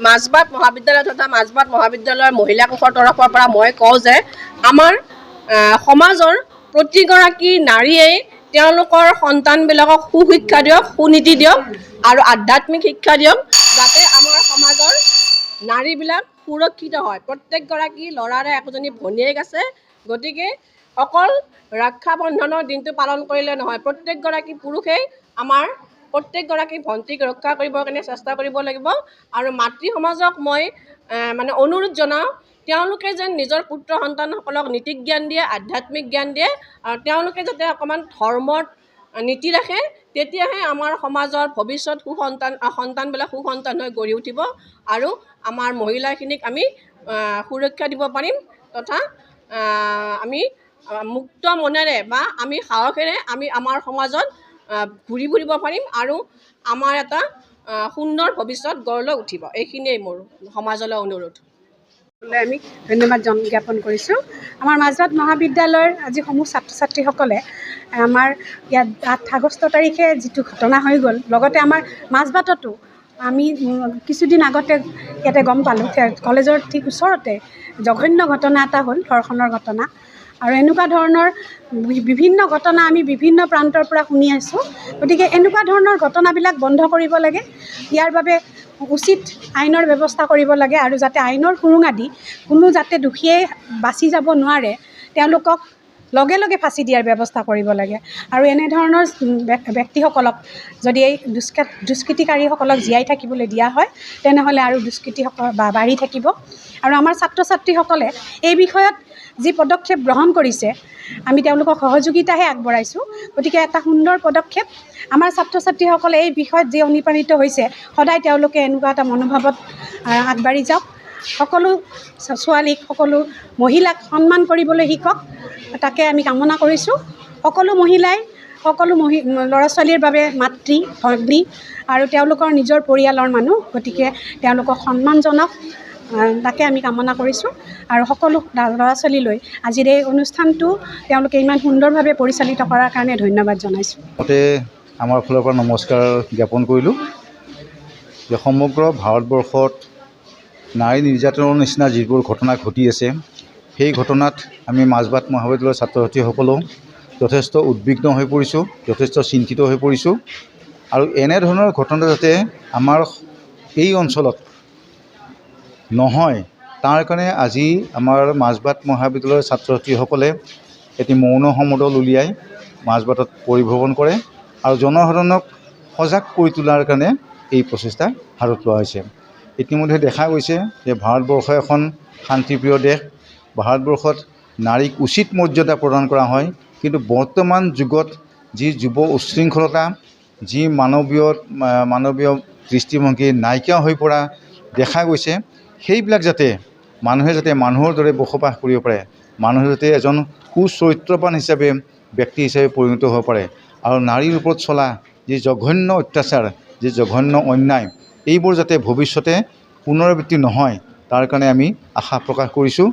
মাজবাট মহাবিদ্যালয় তথা মাজবাট মহাবিদ্যালয়ৰ মহিলা কোষৰ তৰফৰ পৰা মই কওঁ যে আমাৰ সমাজৰ প্ৰতিগৰাকী নাৰীয়েই তেওঁলোকৰ সন্তানবিলাকক সুশিক্ষা দিয়ক, সুনীতি দিয়ক আৰু আধ্যাত্মিক শিক্ষা দিয়ক, যাতে আমাৰ সমাজৰ নাৰীবিলাক সুৰক্ষিত হয়। প্ৰত্যেকগৰাকী ল'ৰাৰে একজনী ভনীয়েক আছে, গতিকে অকল ৰক্ষা বন্ধনৰ দিনটো পালন কৰিলে নহয়, প্ৰত্যেকগৰাকী পুৰুষেই আমাৰ প্ৰত্যেকগৰাকী ভণ্টিক ৰক্ষা কৰিবৰ কাৰণে চেষ্টা কৰিব লাগিব। আৰু মাতৃ সমাজক মই অনুৰোধ জনাওঁ, তেওঁলোকে যেন নিজৰ পুত্ৰ সন্তানসকলক নীতি জ্ঞান দিয়ে, আধ্যাত্মিক জ্ঞান দিয়ে, আৰু তেওঁলোকে যাতে অকণমান ধৰ্মত নীতি ৰাখে, তেতিয়াহে আমাৰ সমাজৰ ভৱিষ্যত সন্তানবিলাক সুসন্তান হৈ গঢ়ি উঠিব আৰু আমাৰ মহিলাখিনিক আমি সুৰক্ষা দিব পাৰিম তথা আমি মুক্ত মনেৰে বা আমি সাহসেৰে আমি আমাৰ সমাজত ঘূৰি ফুৰিব পাৰিম আৰু আমাৰ এটা সুন্দৰ ভৱিষ্যত গঢ় লৈ উঠিব। এইখিনিয়েই মোৰ সমাজলৈ অনুৰোধ। আমি ধন্যবাদ জ্ঞাপন কৰিছোঁ। আমাৰ মাজবাট মহাবিদ্যালয়ৰ আজি সমূহ ছাত্ৰ ছাত্ৰীসকলে আমাৰ ইয়াত 8 আগষ্ট তাৰিখে যিটো ঘটনা হৈ গ'ল, লগতে আমাৰ মাজবাটতো আমি কিছুদিন আগতে ইয়াতে গম পালোঁ, কলেজৰ ঠিক ওচৰতে জঘন্য ঘটনা এটা হ'ল, ধৰ্ষণৰ ঘটনা। আৰু এনেকুৱা ধৰণৰ বিভিন্ন ঘটনা আমি বিভিন্ন প্ৰান্তৰ পৰা শুনি আছোঁ। গতিকে এনেকুৱা ধৰণৰ ঘটনাবিলাক বন্ধ কৰিব লাগে। ইয়াৰ বাবে উচিত আইনৰ ব্যৱস্থা কৰিব লাগে আৰু যাতে আইনৰ সুৰুঙা দি কোনো যাতে দোষীয়ে বাচি যাব নোৱাৰে, তেওঁলোকক লগে লগে ফাঁচি দিয়াৰ ব্যৱস্থা কৰিব লাগে। আৰু এনেধৰণৰ ব্যক্তিসকলক যদি এই দুষ্কৃতিকাৰীসকলক জীয়াই থাকিবলৈ দিয়া হয়, তেনেহ'লে আৰু দুষ্কৃতিসকল বাঢ়ি থাকিব। আৰু আমাৰ ছাত্ৰ ছাত্ৰীসকলে এই বিষয়ত যি পদক্ষেপ গ্ৰহণ কৰিছে, আমি তেওঁলোকক সহযোগিতাহে আগবঢ়াইছোঁ। গতিকে এটা সুন্দৰ পদক্ষেপ। আমাৰ ছাত্ৰ ছাত্ৰীসকলে এই বিষয়ত যি অনুপ্ৰাণিত হৈছে, সদায় তেওঁলোকে এনেকুৱা এটা মনোভাৱত আগবাঢ়ি যাওক। সকলো ছোৱালীক, সকলো মহিলাক সন্মান কৰিবলৈ শিকক, তাকে আমি কামনা কৰিছোঁ। সকলো মহিলাই সকলো ল'ৰা ছোৱালীৰ বাবে মাতৃ, ভগ্নী আৰু তেওঁলোকৰ নিজৰ পৰিয়ালৰ মানুহ, গতিকে তেওঁলোকক সন্মান জনাওক, তাকে আমি কামনা কৰিছোঁ। আৰু সকলো ল'ৰা ছোৱালীলৈ আজিৰ এই অনুষ্ঠানটো তেওঁলোকে ইমান সুন্দৰভাৱে পৰিচালিত কৰাৰ কাৰণে ধন্যবাদ জনাইছোঁ। আমাৰ ফালৰ পৰা নমস্কাৰ জ্ঞাপন কৰিলোঁ যে সমগ্ৰ ভাৰতবৰ্ষত নাৰী নিৰ্যাতনৰ নিচিনা যিবোৰ ঘটনা ঘটি আছে, সেই ঘটনাত আমি মাজবাট মহাবিদ্যালয়ৰ ছাত্ৰ ছাত্ৰীসকলেও যথেষ্ট উদ্বিগ্ন হৈ পৰিছোঁ, যথেষ্ট চিন্তিত হৈ পৰিছোঁ। আৰু এনেধৰণৰ ঘটনা যাতে আমাৰ এই অঞ্চলত নহয়, তাৰ কাৰণে আজি আমাৰ মাজবাট মহাবিদ্যালয়ৰ ছাত্ৰ ছাত্ৰীসকলে এটি মৌন সমদল উলিয়াই মাজবাটত পৰিভ্ৰমণ কৰে আৰু জনসাধাৰণক সজাগ কৰি তোলাৰ কাৰণে এই প্ৰচেষ্টা হাতত লোৱা হৈছে। ইতিমধ্যে দেখা গৈছে যে ভাৰতবৰ্ষ এখন শান্তিপ্ৰিয় দেশ। ভাৰতবৰ্ষত নাৰীক উচিত মৰ্যাদা প্ৰদান কৰা হয়, কিন্তু বৰ্তমান যুগত যি যুৱ উচ্ছৃংখলতা, যি মানৱীয় দৃষ্টিভংগী নাইকিয়া হৈ পৰা দেখা গৈছে, সেইবিলাক যাতে মানুহে যাতে মানুহৰ দৰে বসবাস কৰিব পাৰে, মানুহে যাতে এজন সুচৰিত্ৰৱান হিচাপে ব্যক্তি হিচাপে পৰিণত হ'ব পাৰে, আৰু নাৰীৰ ওপৰত চলা যি জঘন্য অত্যাচাৰ, যি জঘন্য অন্যায়, এইবোৰ যাতে ভৱিষ্যতে পুনৰাবৃত্তি নহয়, তাৰ কাৰণে আমি আশা প্ৰকাশ কৰিছোঁ।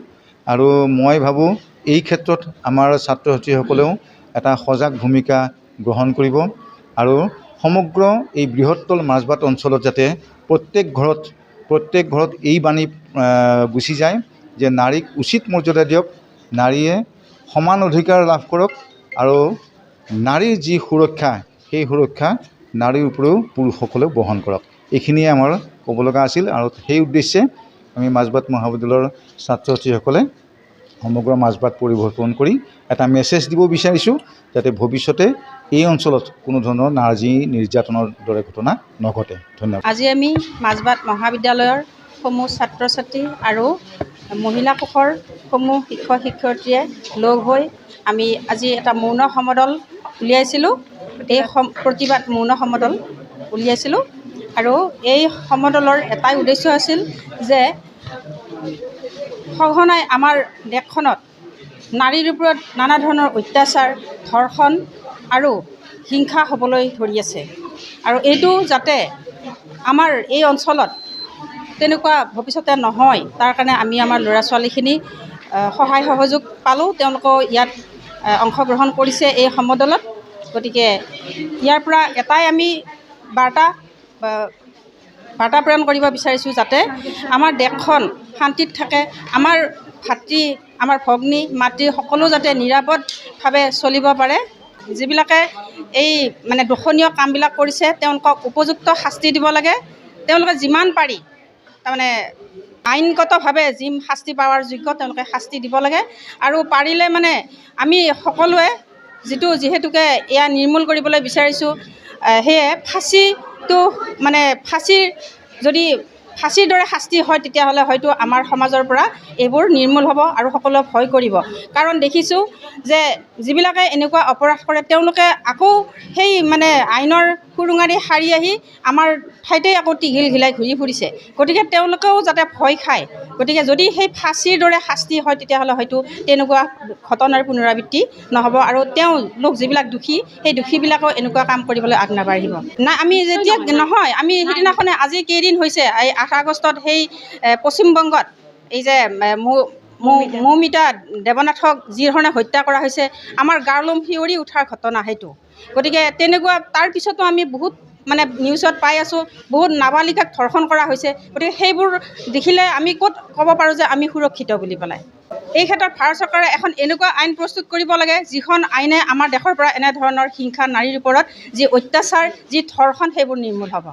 আৰু মই ভাবোঁ এই ক্ষেত্ৰত আমাৰ ছাত্ৰ ছাত্ৰীসকলেও এটা সজাগ ভূমিকা গ্ৰহণ কৰিব আৰু সমগ্ৰ এই বৃহত্তৰ মাজবাট অঞ্চলত যাতে প্ৰত্যেক ঘৰত এই বাণী গুচি যায় যে নাৰীক উচিত মৰ্যাদা দিয়ক, নাৰীয়ে সমান অধিকাৰ লাভ কৰক, আৰু নাৰীৰ যি সুৰক্ষা, সেই সুৰক্ষা নাৰীৰ উপৰিও পুৰুষসকলেও বহন কৰক। এইখিনিয়ে আমাৰ ক'ব লগা আছিল। আৰু সেই উদ্দেশ্যে আমি মাজবাট মহাবিদ্যালয়ৰ ছাত্ৰ ছাত্ৰীসকলে সমগ্ৰ মাজবাট পৰিভ্ৰমণ কৰি এটা মেছেজ দিব বিচাৰিছোঁ, যাতে ভৱিষ্যতে এই অঞ্চলত কোনো ধৰণৰ নাৰী নিৰ্যাতনৰ দৰে ঘটনা নঘটে। ধন্যবাদ। আজি আমি মাজবাট মহাবিদ্যালয়ৰ সমূহ ছাত্ৰ ছাত্ৰী আৰু মহিলা কোষৰ সমূহ শিক্ষক শিক্ষয়িত্ৰীয়ে লগ হৈ আমি আজি এটা মৌন সমদল উলিয়াইছিলোঁ। এই প্ৰতিবাদ মৌন সমদল উলিয়াইছিলোঁ আৰু এই সমদলৰ এটাই উদ্দেশ্য আছিল যে সঘনাই আমাৰ দেশখনত নাৰীৰ ওপৰত নানা ধৰণৰ অত্যাচাৰ, ধৰ্ষণ আৰু হিংসা হ'বলৈ ধৰি আছে, আৰু এইটো যাতে আমাৰ এই অঞ্চলত তেনেকুৱা ভৱিষ্যতে নহয়, তাৰ কাৰণে আমি আমাৰ ল'ৰা ছোৱালীখিনি সহায় সহযোগ পালোঁ। তেওঁলোকেও ইয়াত অংশগ্ৰহণ কৰিছে এই সমদলত। গতিকে ইয়াৰ পৰা এটাই আমি বাৰ্তা বাৰ্তা প্ৰেৰণ কৰিব বিচাৰিছোঁ যাতে আমাৰ দেশখন শান্তিত থাকে, আমাৰ ভাতৃ, আমাৰ ভগ্নী, মাতৃ সকলো যাতে নিৰাপদভাৱে চলিব পাৰে। যিবিলাকে এই মানে দোষণীয় কামবিলাক কৰিছে তেওঁলোকক উপযুক্ত শাস্তি দিব লাগে। তেওঁলোকে যিমান পাৰি তাৰমানে আইনগতভাৱে যি শাস্তি পাৱাৰ যোগ্য তেওঁলোকে শাস্তি দিব লাগে। আৰু পাৰিলে মানে আমি সকলোৱে যিহেতুকে এয়া নিৰ্মূল কৰিবলৈ বিচাৰিছোঁ, সেয়ে ফাঁচীটো মানে ফাঁচীৰ দৰে শাস্তি হয় তেতিয়াহ'লে হয়তো আমাৰ সমাজৰ পৰা এইবোৰ নিৰ্মূল হ'ব আৰু সকলোৱে ভয় কৰিব। কাৰণ দেখিছোঁ যে যিবিলাকে এনেকুৱা অপৰাধ কৰে তেওঁলোকে আকৌ সেই মানে আইনৰ সুৰুঙাৰি সাৰি আহি আমাৰ ঠাইতে আকৌ টিঘিল ঘিলাই ঘূৰি ফুৰিছে। গতিকে তেওঁলোকেও যাতে ভয় খায়। গতিকে যদি সেই ফাঁচীৰ দৰে শাস্তি হয় তেতিয়াহ'লে হয়তো তেনেকুৱা ঘটনাৰ পুনৰাবৃত্তি নহ'ব আৰু তেওঁলোক যিবিলাক দোষী সেই দোষীবিলাকেও এনেকুৱা কাম কৰিবলৈ আগ নাবাঢ়িব। নাই আমি যেতিয়া নহয় আমি সেইদিনাখনে আজি কেইদিন হৈছে এই 8 আগষ্টত সেই পশ্চিমবংগত এই যে মৌমিতা দেৱনাথক যি ধৰণে হত্যা কৰা হৈছে, আমাৰ গাৰলুম শিয়ৰি উঠাৰ ঘটনা সেইটো। গতিকে তেনেকুৱা তাৰ পিছতো আমি বহুত মানে নিউজত পাই আছোঁ বহুত নাবালিকাক ধৰ্ষণ কৰা হৈছে। গতিকে সেইবোৰ দেখিলে আমি ক'ত ক'ব পাৰোঁ যে আমি সুৰক্ষিত বুলি পেলাই। এই ক্ষেত্ৰত ভাৰত চৰকাৰে এখন এনেকুৱা আইন প্ৰস্তুত কৰিব লাগে যিখন আইনে আমাৰ দেশৰ পৰা এনেধৰণৰ হিংসা নাৰীৰ ওপৰত যি অত্যাচাৰ, যি ধৰ্ষণ সেইবোৰ নিৰ্মূল হ'ব।